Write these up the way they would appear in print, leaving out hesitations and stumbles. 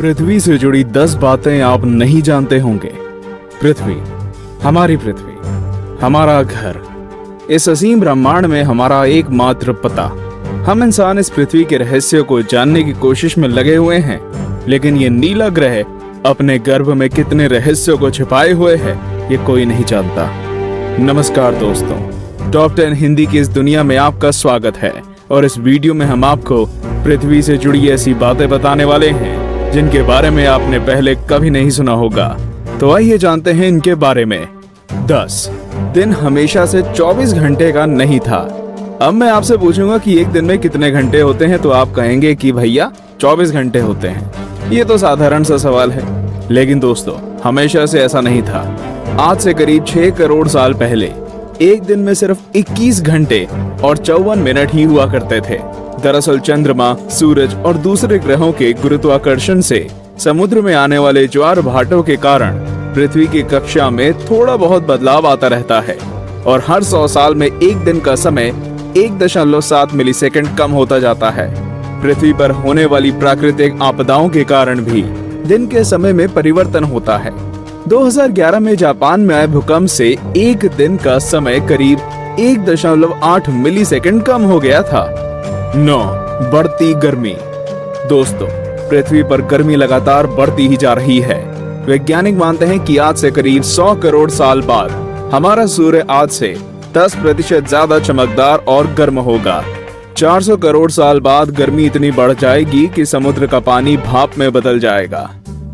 पृथ्वी से जुड़ी 10 बातें आप नहीं जानते होंगे। पृथ्वी, हमारी पृथ्वी, हमारा घर, इस असीम ब्रह्मांड में हमारा एकमात्र पता। हम इंसान इस पृथ्वी के रहस्य को जानने की कोशिश में लगे हुए हैं, लेकिन ये नीला ग्रह अपने गर्भ में कितने रहस्यों को छिपाए हुए है, ये कोई नहीं जानता। नमस्कार दोस्तों, टॉप 10 हिंदी की इस दुनिया में आपका स्वागत है और इस वीडियो में हम आपको पृथ्वी से जुड़ी ऐसी बातें बताने वाले हैं जिनके बारे में आपने पहले कभी नहीं सुना होगा। तो आइए जानते हैं इनके बारे में। 10 दिन हमेशा से 24 घंटे का नहीं था। अब मैं आपसे पूछूंगा कि एक दिन में कितने घंटे होते हैं, तो आप कहेंगे कि भैया 24 घंटे होते हैं। ये तो साधारण सा सवाल है, लेकिन दोस्तों हमेशा से ऐसा नहीं था। आज से करीब 6 करोड़ साल पहले एक दिन में सिर्फ 21 घंटे और 54 मिनट ही हुआ करते थे। दरअसल चंद्रमा, सूरज और दूसरे ग्रहों के गुरुत्वाकर्षण से समुद्र में आने वाले ज्वार भाटों के कारण पृथ्वी की कक्षा में थोड़ा बहुत बदलाव आता रहता है और हर 100 साल में एक दिन का समय 1.7 मिलीसेकंड कम होता जाता है। पृथ्वी पर होने वाली प्राकृतिक आपदाओं के कारण भी दिन के समय में परिवर्तन होता है। 2011 में जापान में आए भूकंप से एक दिन का समय करीब 1.8 मिलीसेकंड कम हो गया था। 9 बढ़ती गर्मी। दोस्तों पृथ्वी पर गर्मी लगातार बढ़ती ही जा रही है। वैज्ञानिक मानते हैं कि आज से करीब 100 करोड़ साल बाद हमारा सूर्य आज से 10% ज्यादा चमकदार और गर्म होगा। 400 करोड़ साल बाद गर्मी इतनी बढ़ जाएगी कि समुद्र का पानी भाप में बदल जाएगा।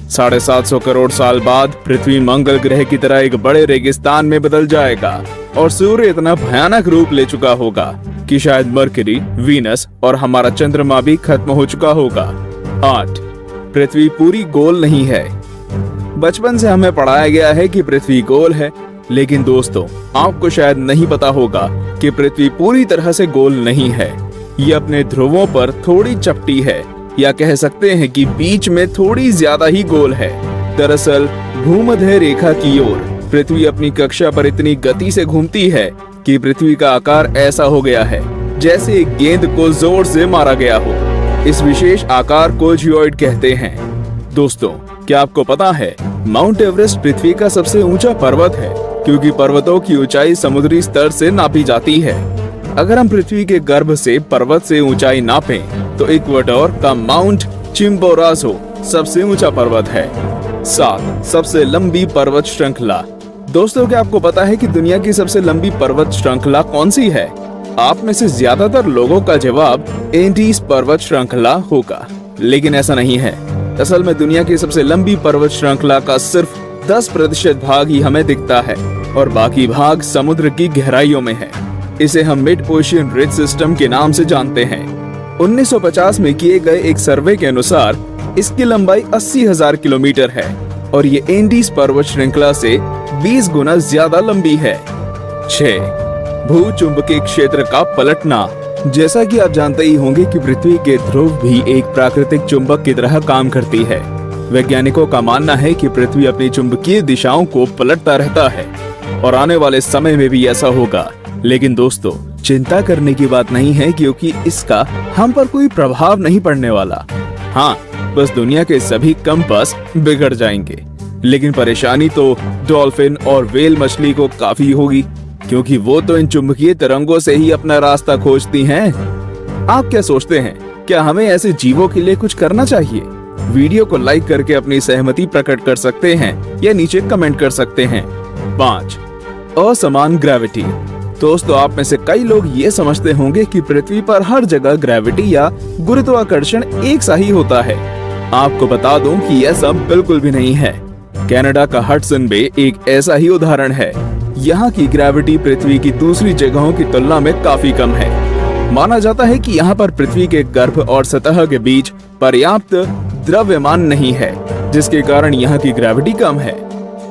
750 करोड़ साल बाद पृथ्वी मंगल ग्रह की तरह एक बड़े रेगिस्तान में बदल जाएगा और सूर्य इतना भयानक रूप ले चुका होगा कि शायद मरकरी, वीनस और हमारा चंद्रमा भी खत्म हो चुका होगा। 8 पृथ्वी पूरी गोल नहीं है। बचपन से हमें पढ़ाया गया है कि पृथ्वी गोल है, लेकिन दोस्तों आपको शायद नहीं पता होगा कि पृथ्वी पूरी तरह से गोल नहीं है। ये अपने ध्रुवों पर थोड़ी चपटी है, या कह सकते हैं कि बीच में थोड़ी ज्यादा ही गोल है। दरअसल भूमध्य रेखा की ओर पृथ्वी अपनी कक्षा पर इतनी गति से घूमती है कि पृथ्वी का आकार ऐसा हो गया है जैसे एक गेंद को जोर से मारा गया हो। इस विशेष आकार को जियोइड कहते हैं। दोस्तों क्या आपको पता है माउंट एवरेस्ट पृथ्वी का सबसे ऊंचा पर्वत है, क्योंकि पर्वतों की ऊंचाई समुद्री स्तर से नापी जाती है। अगर हम पृथ्वी के गर्भ से पर्वत से ऊंचाई नापें तो इक्वाडोर का माउंट चिम्बोराजो सबसे ऊंचा पर्वत है। 7 सबसे लंबी पर्वत श्रृंखला। दोस्तों क्या आपको पता है कि दुनिया की सबसे लंबी पर्वत श्रृंखला कौन सी है? आप में से ज्यादातर लोगों का जवाब एंडीज पर्वत श्रृंखला होगा, लेकिन ऐसा नहीं है। असल में दुनिया की सबसे लंबी पर्वत श्रृंखला का सिर्फ 10% भाग ही हमें दिखता है और बाकी भाग समुद्र की गहराइयों में है। इसे हम मिड ओशियन रिज सिस्टम के नाम से जानते हैं। 1950 में किए गए एक सर्वे के अनुसार इसकी लंबाई 80,000 किलोमीटर है और ये एंडीज पर्वत श्रृंखला से 20 गुना ज्यादा लंबी है। 6 भूचुंबकीय क्षेत्र का पलटना। जैसा कि आप जानते ही होंगे कि पृथ्वी के ध्रुव भी एक प्राकृतिक चुंबक की तरह काम करती है। वैज्ञानिकों का मानना है कि पृथ्वी अपनी चुंबकीय दिशाओं को पलटता रहता है और आने वाले समय में भी ऐसा होगा। लेकिन दोस्तों चिंता करने की बात नहीं है, क्योंकि इसका हम पर कोई प्रभाव नहीं पड़ने वाला। हाँ, बस दुनिया के सभी कंपास बिगड़ जाएंगे। लेकिन परेशानी तो डॉल्फिन और व्हेल मछली को काफी होगी, क्योंकि वो तो इन चुंबकीय तरंगों से ही अपना रास्ता खोजती हैं। आप क्या सोचते हैं, क्या हमें ऐसे जीवों के लिए कुछ करना चाहिए? वीडियो को लाइक करके अपनी सहमति प्रकट कर सकते हैं या नीचे कमेंट कर सकते हैं। 5 असमान ग्रेविटी। दोस्तों आप में से कई लोग ये समझते होंगे कि पृथ्वी पर हर जगह ग्रेविटी या गुरुत्वाकर्षण एक सा ही होता है। आपको बता दूं कि यह सब बिल्कुल भी नहीं है। कनाडा का हडसन बे एक ऐसा ही उदाहरण है। यहाँ की ग्रेविटी पृथ्वी की दूसरी जगहों की तुलना में काफी कम है। माना जाता है कि यहाँ पर पृथ्वी के गर्भ और सतह के बीच पर्याप्त द्रव्यमान नहीं है, जिसके कारण यहाँ की ग्रेविटी कम है।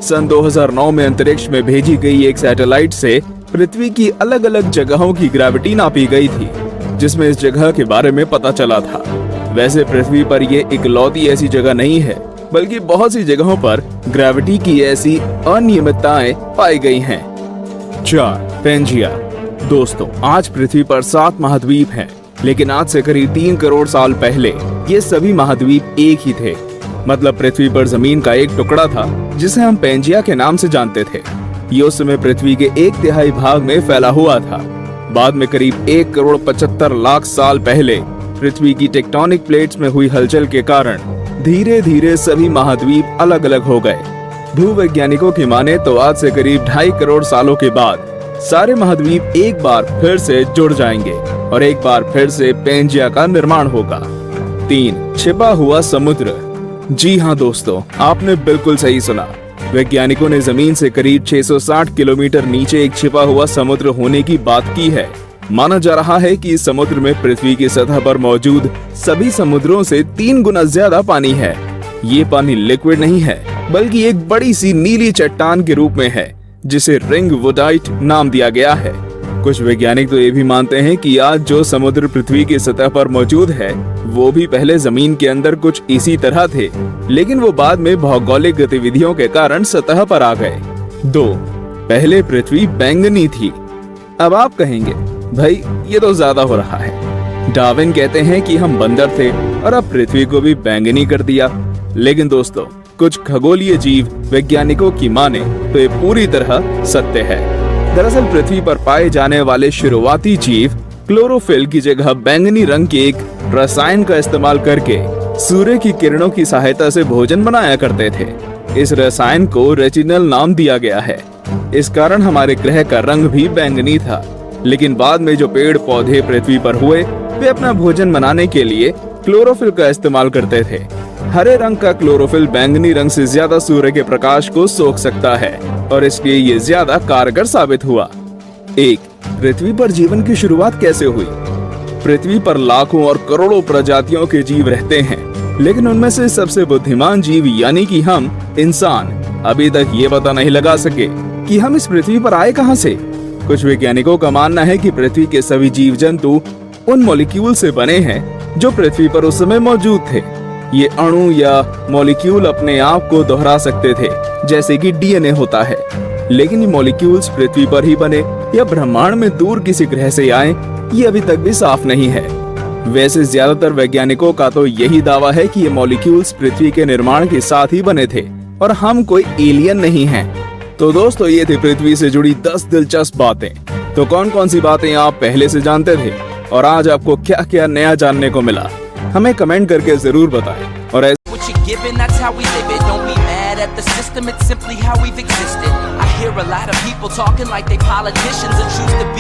सन 2009 में अंतरिक्ष में भेजी गई एक सैटेलाइट से पृथ्वी की अलग अलग जगहों की ग्रेविटी नापी गई थी, जिसमें इस जगह के बारे में पता चला था। वैसे पृथ्वी पर ये इकलौती ऐसी जगह नहीं है, बल्कि बहुत सी जगहों पर ग्रेविटी की ऐसी अनियमितताएं पाई गई हैं। 4 पेंजिया। दोस्तों आज पृथ्वी पर 7 महाद्वीप हैं, लेकिन आज से करीब 3 करोड़ साल पहले ये सभी महाद्वीप एक ही थे। मतलब पृथ्वी पर जमीन का एक टुकड़ा था जिसे हम पेंजिया के नाम से जानते थे। ये उस समय पृथ्वी के 1/3 भाग में फैला हुआ था। बाद में करीब 1,75,00,000 साल पहले पृथ्वी की टेक्टोनिक प्लेट्स में हुई हलचल के कारण धीरे धीरे सभी महाद्वीप अलग अलग हो गए। भूवैज्ञानिकों की माने तो आज से करीब 2.5 करोड़ सालों के बाद सारे महाद्वीप एक बार फिर से जुड़ जाएंगे और एक बार फिर से पेंजिया का निर्माण होगा। 3. छिपा हुआ समुद्र। जी हाँ दोस्तों, आपने बिल्कुल सही सुना। वैज्ञानिकों ने जमीन से करीब 660 किलोमीटर नीचे एक छिपा हुआ समुद्र होने की बात की है। माना जा रहा है कि इस समुद्र में पृथ्वी की सतह पर मौजूद सभी समुद्रों से 3 गुना ज्यादा पानी है। ये पानी लिक्विड नहीं है बल्कि एक बड़ी सी नीली चट्टान के रूप में है जिसे रिंग वुडाइट नाम दिया गया है। कुछ वैज्ञानिक तो ये भी मानते हैं कि आज जो समुद्र पृथ्वी की सतह पर मौजूद है वो भी पहले जमीन के अंदर कुछ इसी तरह थे, लेकिन वो बाद में भौगोलिक गतिविधियों के कारण सतह पर आ गए। 2. पहले पृथ्वी बैंगनी थी। अब आप कहेंगे भाई ये तो ज्यादा हो रहा है। डार्विन कहते हैं कि हम बंदर थे और अब पृथ्वी को भी बैंगनी कर दिया। लेकिन दोस्तों, कुछ खगोलीय जीव वैज्ञानिकों की माने तो ये पूरी तरह सत्य है। दरअसल पृथ्वी पर पाए जाने वाले शुरुआती जीव क्लोरोफिल की जगह बैंगनी रंग के एक रसायन का इस्तेमाल करके सूर्य की किरणों की सहायता से भोजन बनाया करते थे। इस रसायन को रेटिनल नाम दिया गया है। इस कारण हमारे ग्रह का रंग भी बैंगनी था। लेकिन बाद में जो पेड़ पौधे पृथ्वी पर हुए वे अपना भोजन बनाने के लिए क्लोरोफिल का इस्तेमाल करते थे। हरे रंग का क्लोरोफिल बैंगनी रंग से ज्यादा सूर्य के प्रकाश को सोख सकता है और इसलिए ये ज्यादा कारगर साबित हुआ। 1. पृथ्वी पर जीवन की शुरुआत कैसे हुई? पृथ्वी पर लाखों और करोड़ों प्रजातियों के जीव रहते हैं, लेकिन उनमें से सबसे बुद्धिमान जीव यानी कि हम इंसान अभी तक ये पता नहीं लगा सके कि हम इस पृथ्वी पर आए कहां से। कुछ वैज्ञानिकों का मानना है कि पृथ्वी के सभी जीव जंतु उन मॉलिक्यूल से बने हैं जो पृथ्वी पर उस समय मौजूद थे। ये अणु या मॉलिक्यूल अपने आप को दोहरा सकते थे, जैसे कि डीएनए होता है, लेकिन ये मॉलिक्यूल्स पृथ्वी पर ही बने या ब्रह्मांड में दूर किसी ग्रह से आए, ये अभी तक भी साफ नहीं है। वैसे ज्यादातर वैज्ञानिकों का तो यही दावा है कि ये मॉलिक्यूल्स पृथ्वी के निर्माण के साथ ही बने थे और हम कोई एलियन नहीं हैं। तो दोस्तों, ये थी पृथ्वी से जुड़ी 10 दिलचस्प बातें। तो कौन कौन सी बातें आप पहले से जानते थे और आज आपको क्या क्या नया जानने को मिला, हमें कमेंट करके जरूर बताएं। और at the system, it's simply how we've existed. I hear a lot of people talking like they politicians and choose to be